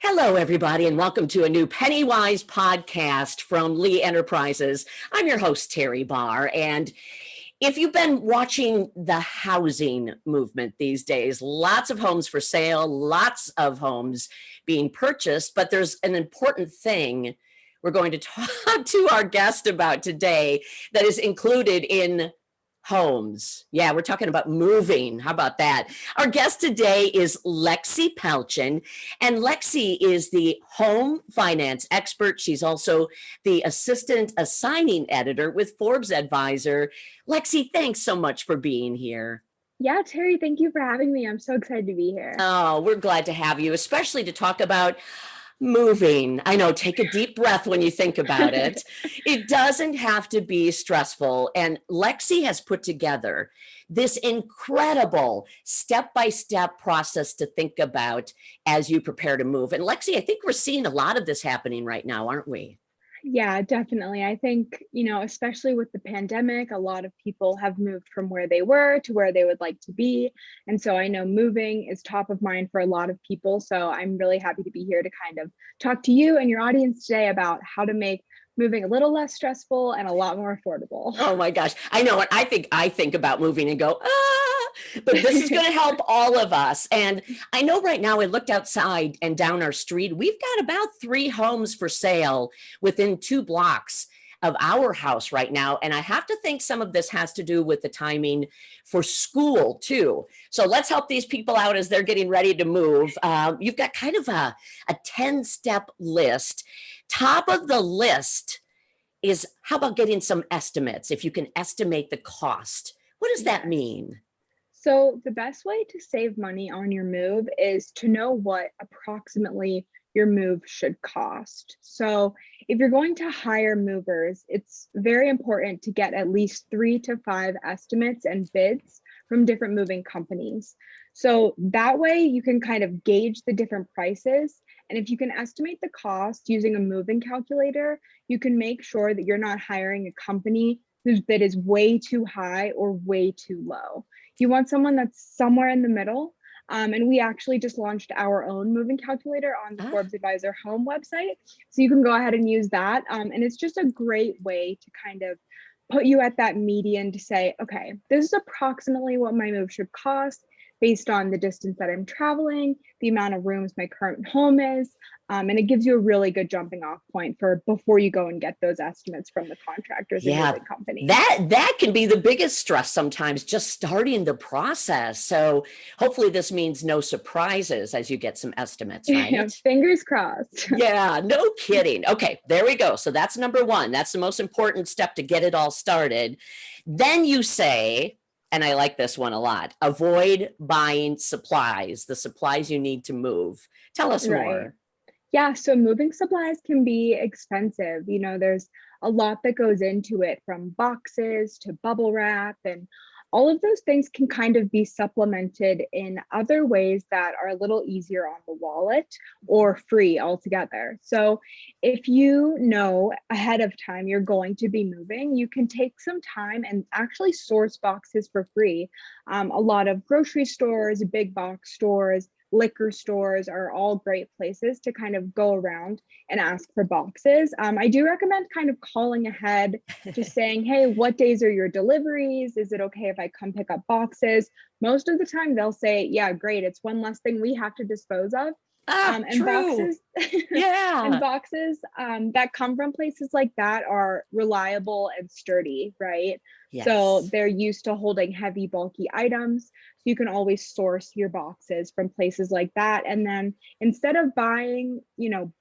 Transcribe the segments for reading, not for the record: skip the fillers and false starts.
Hello, everybody, and welcome to a new PennyWise podcast from Lee Enterprises. I'm your host, Teri Barr, and if you've been watching the housing movement these days, lots of homes for sale, lots of homes being purchased, but there's an important thing we're going to talk to our guest about today that is included in homes. Yeah, we're talking about moving. How about that? Our guest today is Lexie Pelchen, and Lexie is the home finance expert. She's also the assistant assigning editor with Forbes Advisor. Lexie, thanks so much for being here. Yeah, Teri, thank you for having me. I'm so excited to be here. Oh, we're glad to have you, especially to talk about moving. I know, take a deep breath when you think about it. It doesn't have to be stressful. And Lexie has put together this incredible step-by-step process to think about as you prepare to move. And Lexie, I think we're seeing a lot of this happening right now, aren't we? Yeah, definitely. I think, especially with the pandemic, a lot of people have moved from where they were to where they would like to be. And so I know moving is top of mind for a lot of people. So I'm really happy to be here to kind of talk to you and your audience today about how to make moving a little less stressful and a lot more affordable. Oh my gosh. I know what I think about moving and go, but this is going to help all of us. And I know right now I looked outside and down our street, we've got about 3 homes for sale within 2 blocks of our house right now. And I have to think some of this has to do with the timing for school too. So let's help these people out as they're getting ready to move. You've got kind of a 10-step list. Top of the list is, how about getting some estimates? If you can estimate the cost, what does that mean? So the best way to save money on your move is to know what approximately your move should cost. So if you're going to hire movers, it's very important to get at least 3 to 5 estimates and bids from different moving companies. So that way you can kind of gauge the different prices. And if you can estimate the cost using a moving calculator, you can make sure that you're not hiring a company whose bid is way too high or way too low. You want someone that's somewhere in the middle. And we actually just launched our own moving calculator on the Forbes Advisor home website. So you can go ahead and use that. And it's just a great way to kind of put you at that median to say, okay, this is approximately what my move should cost based on the distance that I'm traveling, the amount of rooms my current home is. And it gives you a really good jumping off point for before you go and get those estimates from the contractors and moving companies. That can be the biggest stress sometimes, just starting the process. So hopefully this means no surprises as you get some estimates, right? Yeah, fingers crossed. Yeah, no kidding. Okay, there we go. So that's number 1. That's the most important step to get it all started. Then you say, and I like this one a lot, avoid buying supplies, the supplies you need to move. Tell us more. Yeah, so moving supplies can be expensive. There's a lot that goes into it, from boxes to bubble wrap, and all of those things can kind of be supplemented in other ways that are a little easier on the wallet or free altogether. So if you know ahead of time you're going to be moving, you can take some time and actually source boxes for free. A lot of grocery stores, big box stores, liquor stores are all great places to kind of go around and ask for boxes. I do recommend kind of calling ahead, just saying, hey, what days are your deliveries? Is it okay if I come pick up boxes? Most of the time they'll say, yeah, great. It's one less thing we have to dispose of. And true. boxes, Yeah. and boxes that come from places like that are reliable and sturdy, right? Yes. So they're used to holding heavy, bulky items. So you can always source your boxes from places like that. And then instead of buying,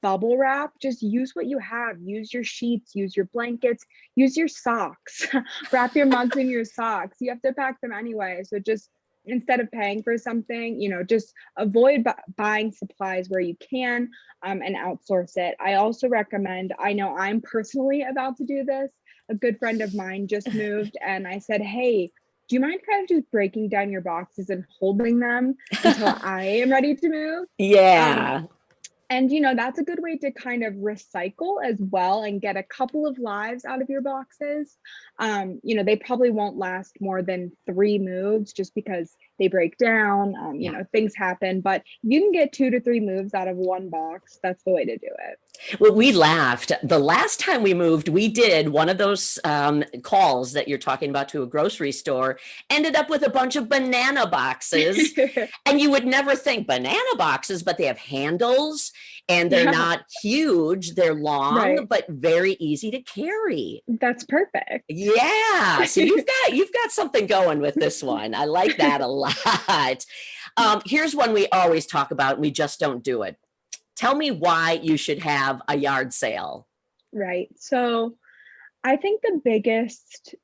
bubble wrap, just use what you have. Use your sheets, use your blankets, use your socks, wrap your mugs in your socks. You have to pack them anyway. So just instead of paying for something, just avoid buying supplies where you can, and outsource it. I also recommend, I know I'm personally about to do this. A good friend of mine just moved and I said, hey, do you mind kind of just breaking down your boxes and holding them until I am ready to move? Yeah. And, that's a good way to kind of recycle as well and get a couple of lives out of your boxes. They probably won't last more than 3 moves just because they break down, things happen, but you can get 2 to 3 moves out of one box. That's the way to do it. Well, we laughed. The last time we moved, we did one of those calls that you're talking about to a grocery store, ended up with a bunch of banana boxes. And you would never think banana boxes, but they have handles and they're not huge. They're long, Right. but very easy to carry. That's perfect. Yeah. So you've got something going with this one. I like that a lot. Here's one we always talk about, and we just don't do it. Tell me why you should have a yard sale. Right. So I think the biggest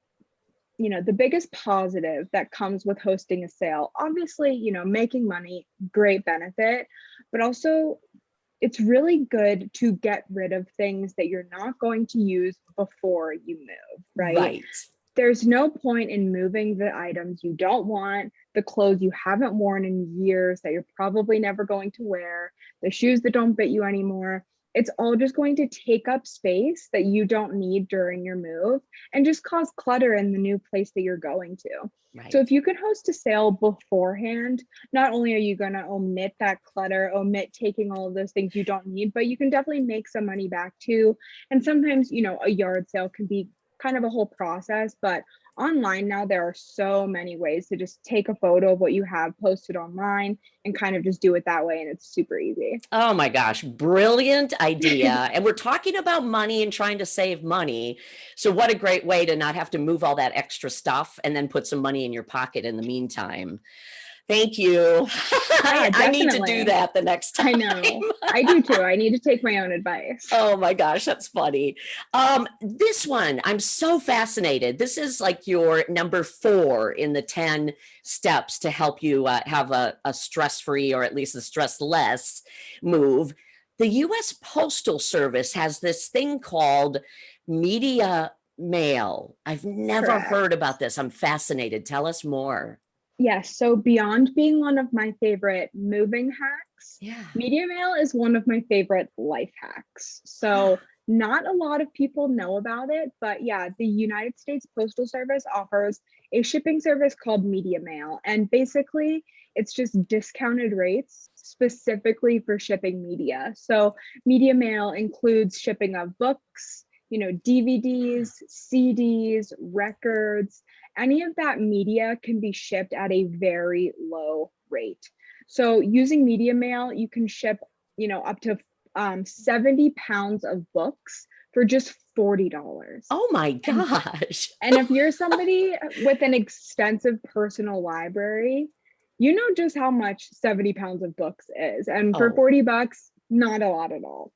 positive that comes with hosting a sale, obviously, making money, great benefit, but also it's really good to get rid of things that you're not going to use before you move, right? There's no point in moving the items you don't want, the clothes you haven't worn in years that you're probably never going to wear, the shoes that don't fit you anymore. It's all just going to take up space that you don't need during your move and just cause clutter in the new place that you're going to. So if you can host a sale beforehand, not only are you going to omit that clutter, omit taking all of those things you don't need, but you can definitely make some money back too. And sometimes, a yard sale can be kind of a whole process, but online now there are so many ways to just take a photo of what you have posted online and kind of just do it that way, and it's super easy. Oh my gosh, brilliant idea. And we're talking about money and trying to save money. So what a great way to not have to move all that extra stuff and then put some money in your pocket in the meantime. Thank you. I need to do that the next time. I know. I do too. I need to take my own advice. Oh my gosh, that's funny. This one, I'm so fascinated. This is like your number 4 in the 10 steps to help you have a stress-free, or at least a stress-less move. The U.S. Postal Service has this thing called media mail. I've never heard about this. I'm fascinated. Tell us more. Yes. So beyond being one of my favorite moving hacks, media mail is one of my favorite life hacks. So not a lot of people know about it, but yeah, the United States Postal Service offers a shipping service called media mail. And basically it's just discounted rates specifically for shipping media. So media mail includes shipping of books, DVDs, CDs, records. Any of that media can be shipped at a very low rate. So using media mail, you can ship, up to 70 pounds of books for just $40. Oh my gosh. And if you're somebody with an extensive personal library, you know just how much 70 pounds of books is. And for $40, not a lot at all.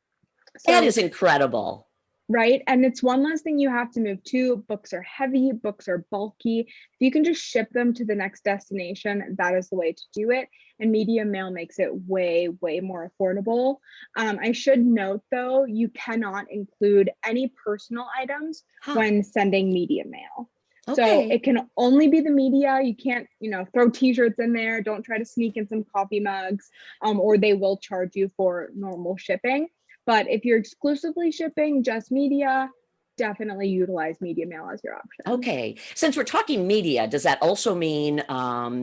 So, that is incredible. Right. And it's one less thing you have to move to. Books are heavy, books are bulky. If you can just ship them to the next destination, that is the way to do it. And media mail makes it way, way more affordable. I should note, though, you cannot include any personal items when sending media mail. So it can only be the media. You can't, throw t-shirts in there. Don't try to sneak in some coffee mugs, or they will charge you for normal shipping. But if you're exclusively shipping just media, definitely utilize media mail as your option. Okay. Since we're talking media, does that also mean,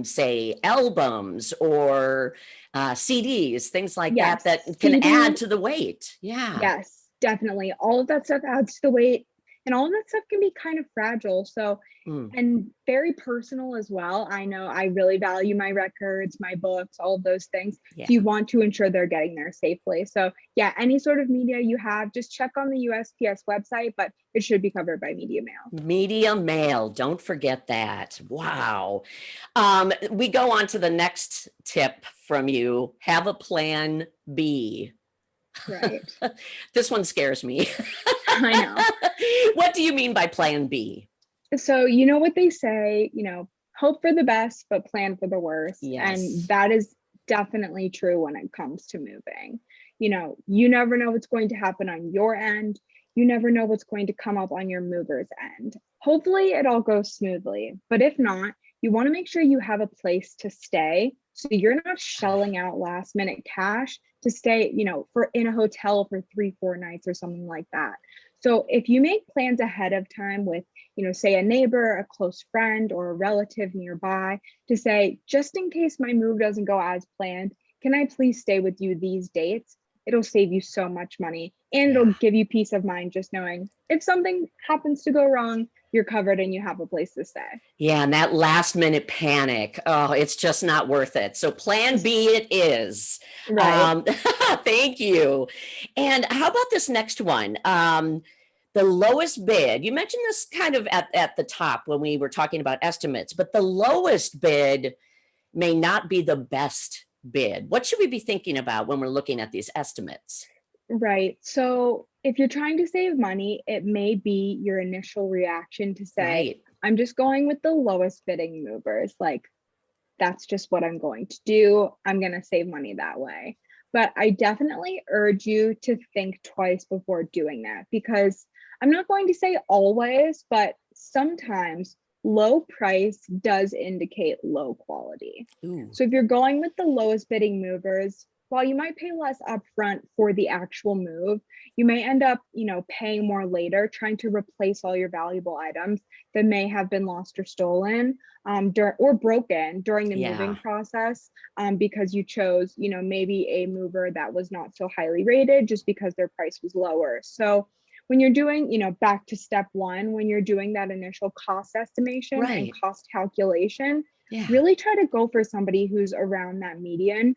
say, albums or CDs, things like that can add to the weight? Yeah. Yes, definitely. All of that stuff adds to the weight. And all of that stuff can be kind of fragile. So, and very personal as well. I know I really value my records, my books, all of those things. So you want to ensure they're getting there safely. So yeah, any sort of media you have, just check on the USPS website, but it should be covered by media mail. Media mail. Don't forget that. Wow. We go on to the next tip from you. Have a plan B. Right. This one scares me. I know. What do you mean by plan B? So, you know what they say, hope for the best, but plan for the worst. Yes. And that is definitely true when it comes to moving. You never know what's going to happen on your end. You never know what's going to come up on your mover's end. Hopefully it all goes smoothly, but if not, you want to make sure you have a place to stay. So you're not shelling out last minute cash to stay, in a hotel for 3-4 nights or something like that. So if you make plans ahead of time with, say a neighbor, a close friend, or a relative nearby to say, just in case my move doesn't go as planned, can I please stay with you these dates? It'll save you so much money, and it'll Yeah. give you peace of mind just knowing if something happens to go wrong, you're covered and you have a place to stay. Yeah, and that last minute panic, oh, it's just not worth it. So plan B it is. Right. Thank you. And how about this next one? The lowest bid. You mentioned this kind of at the top when we were talking about estimates, but the lowest bid may not be the best bid. What should we be thinking about when we're looking at these estimates? Right. So if you're trying to save money, it may be your initial reaction to say, Right. I'm just going with the lowest bidding movers. Like, that's just what I'm going to do. I'm going to save money that way. But I definitely urge you to think twice before doing that, because I'm not going to say always, but sometimes low price does indicate low quality. Ooh. So if you're going with the lowest bidding movers, while you might pay less upfront for the actual move, you may end up, paying more later, trying to replace all your valuable items that may have been lost or stolen, or broken during the moving Yeah. process, because you chose, maybe a mover that was not so highly rated just because their price was lower. So when you're doing, back to step one, when you're doing that initial cost estimation and Right. cost calculation, Yeah. really try to go for somebody who's around that median.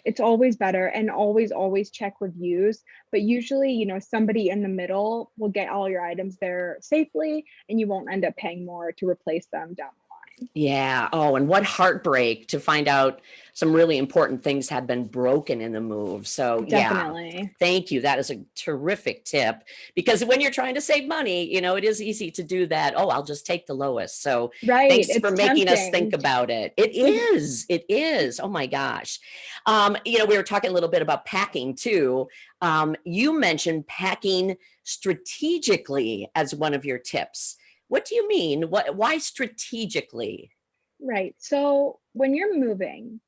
It's always better, and always check reviews, but usually, somebody in the middle will get all your items there safely and you won't end up paying more to replace them down the line. Yeah. Oh, and what heartbreak to find out some really important things had been broken in the move. So, yeah, Definitely. thank you. That is a terrific tip because when you're trying to save money, it is easy to do that. Oh, I'll just take the lowest. So, Right. thanks for It's making us think tempting. about it. It is. It is. Oh my gosh. We were talking a little bit about packing too. You mentioned packing strategically as one of your tips. What do you mean? Why strategically? Right. So when you're moving,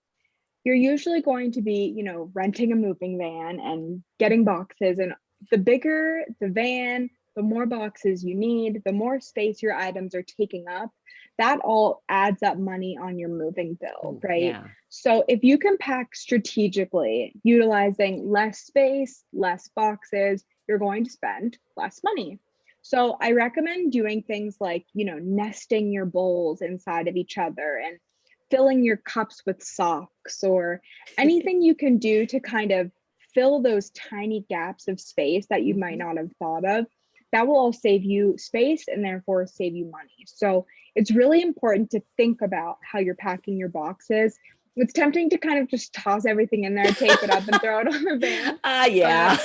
you're usually going to be, renting a moving van and getting boxes. And the bigger the van, the more boxes you need, the more space your items are taking up. That all adds up money on your moving bill, Ooh, right? yeah. So if you can pack strategically, utilizing less space, less boxes, you're going to spend less money. So I recommend doing things like, nesting your bowls inside of each other and filling your cups with socks, or anything you can do to kind of fill those tiny gaps of space that you might Mhm. not have thought of. That will all save you space and therefore save you money. So it's really important to think about how you're packing your boxes. It's tempting to kind of just toss everything in there, tape it up, and throw it on the van. Yeah.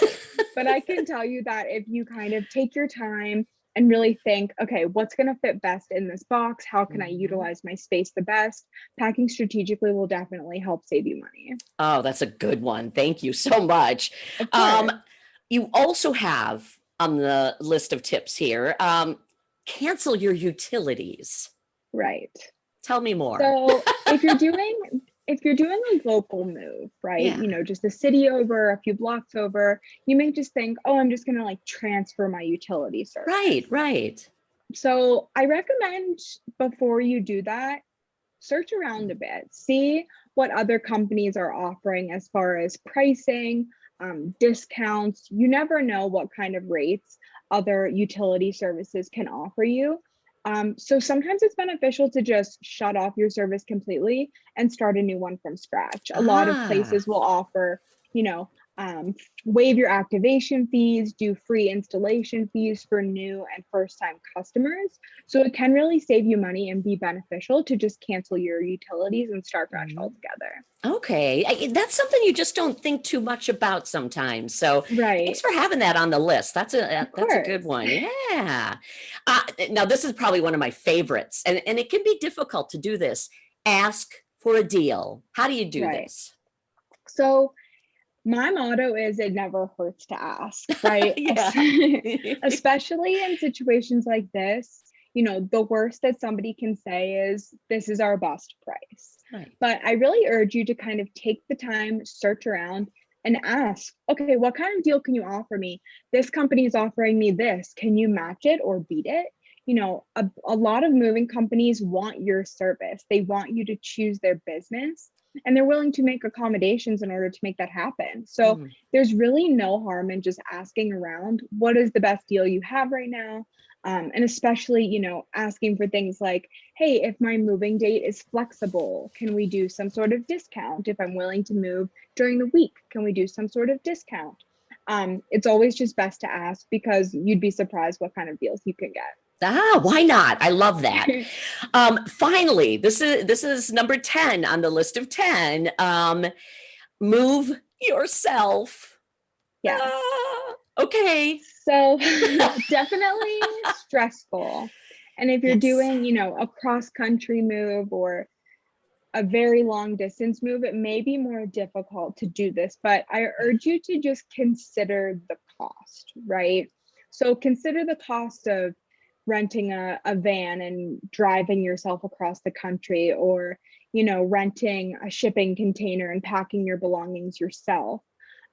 But I can tell you that if you kind of take your time and really think, okay, what's going to fit best in this box? How can I Mhm. utilize my space the best? Packing strategically will definitely help save you money. Oh, that's a good one. Thank you so much. Of Um, course. you also have on the list of tips here, cancel your utilities. Right. Tell me more. So if you're doing a local move, right? Yeah. Just a city over, a few blocks over, you may just think, oh, I'm just going to like transfer my utility Right, service. right. So I recommend, before you do that, search around a bit, see what other companies are offering as far as pricing, discounts. You never know what kind of rates other utility services can offer you. So sometimes it's beneficial to just shut off your service completely and start a new one from scratch. A lot of Ah, places will offer, you know, um, waive your activation fees, do free installation fees for new and first time customers. So it can really save you money and be beneficial to just cancel your utilities and start fresh mhm. altogether. Okay. That's something you just don't think too much about sometimes. So thanks Right. for having that on the list. Of That's a good course. one. Yeah. Now this is probably one of my favorites, and it can be difficult to do this. Ask for a deal. How do you do Right. this? So my motto is it never hurts to ask, right? Yeah. Especially in situations like this, the worst that somebody can say is, this is our best price. Right. But I really urge you to kind of take the time, search around, and ask, okay, what kind of deal can you offer me? This company is offering me this. Can you match it or beat it? A lot of moving companies want your service. They want you to choose their business, and they're willing to make accommodations in order to make that happen. So Mm. there's really no harm in just asking around, what is the best deal you have right now? And especially, asking for things like, hey, if my moving date is flexible, can we do some sort of discount? If I'm willing to move during the week, can we do some sort of discount? It's always just best to ask, because you'd be surprised what kind of deals you can get. Why not? I love that. Finally, this is number 10 on the list of 10. Move yourself. Yeah. Okay. So definitely stressful. And if you're Yes. doing, a cross country move or a very long distance move, it may be more difficult to do this, but I urge you to just consider the cost, right? So consider the cost of renting a van and driving yourself across the country, or, renting a shipping container and packing your belongings yourself.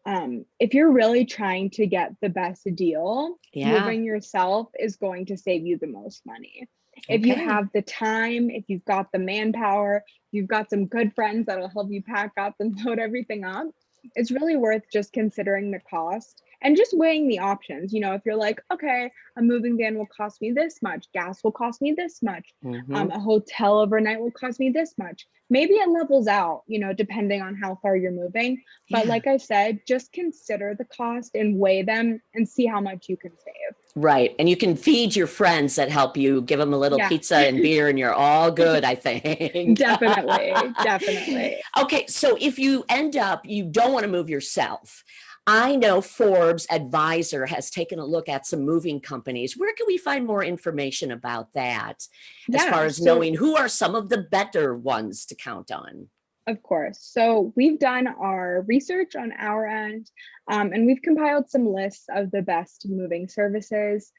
If you're really trying to get the best deal, Yeah. moving yourself is going to save you the most money. If you Okay. have the time, if you've got the manpower, you've got some good friends that'll help you pack up and load everything up, it's really worth just considering the cost and just weighing the options. If you're like, okay, a moving van will cost me this much, gas will cost me this much, Mm-hmm. a hotel overnight will cost me this much. Maybe it levels out, depending on how far you're moving. But Yeah. like I said, just consider the cost and weigh them and see how much you can save. Right. And you can feed your friends that help you, give them a little Yeah, pizza and beer, and you're all good, I think. definitely. Definitely. Okay. So if you end up, you don't want to move yourself. I know Forbes Advisor has taken a look at some moving companies. Where can we find more information about that, as far Yeah. as So, knowing who are some of the better ones to count on? of course. So we've done our research on our end, and we've compiled some lists of the best moving services.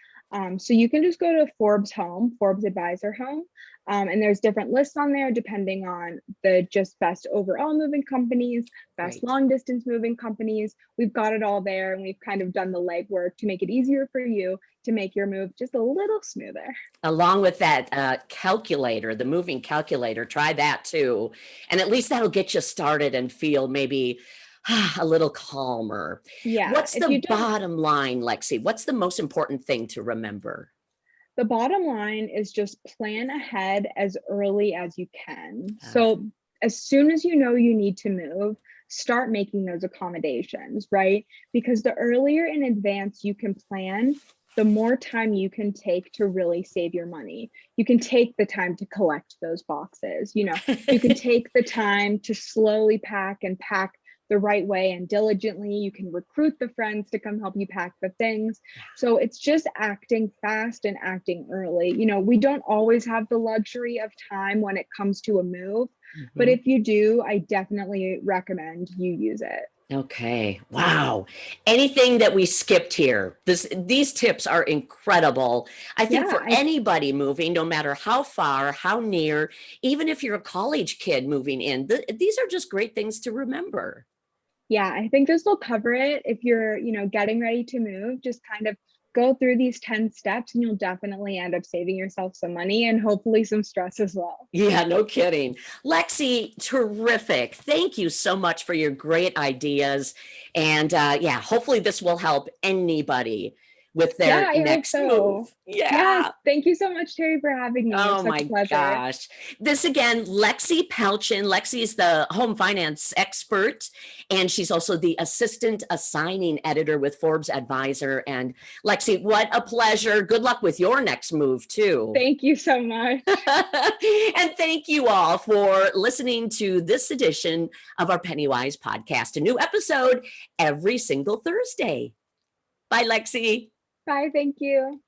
So you can just go to Forbes Advisor Home, and there's different lists on there depending on the just best overall moving companies, best Great. long distance moving companies. We've got it all there, and we've kind of done the legwork to make it easier for you to make your move just a little smoother. Along with that calculator, the moving calculator, try that too. And at least that'll get you started and feel maybe a little calmer. Yeah, What's if the you don't, bottom line, Lexie? What's the most important thing to remember? the bottom line is just plan ahead as early as you can. Uh, So, as soon as you know you need to move, start making those accommodations, right? Because the earlier in advance you can plan, the more time you can take to really save your money. You can take the time to collect those boxes. You can take the time to slowly pack and pack the right way and diligently. You can recruit the friends to come help you pack the things. So it's just acting fast and acting early. We don't always have the luxury of time when it comes to a move, but Mhm. if you do, I definitely recommend you use it. Okay. Wow. Anything that we skipped here? These tips are incredible. I think Yeah, for anybody moving, no matter how far, how near, even if you're a college kid moving in, these are just great things to remember. I think this will cover it. If you're, getting ready to move, just kind of go through these 10 steps and you'll definitely end up saving yourself some money and hopefully some stress as well. Yeah, no kidding. Lexie, terrific. Thank you so much for your great ideas. And yeah, hopefully this will help anybody with Yeah, their I hope next so. move. Yes, Yeah. thank you so much, Terry, for having me. It was Oh such a my pleasure. gosh. This again, Lexie Pelchen. Lexie is the home finance expert, and she's also the assistant assigning editor with Forbes Advisor. And Lexie, what a pleasure. Good luck with your next move, too. Thank you so much. And thank you all for listening to this edition of our PennyWise podcast. A new episode every single Thursday. Bye, Lexie. Bye, thank you.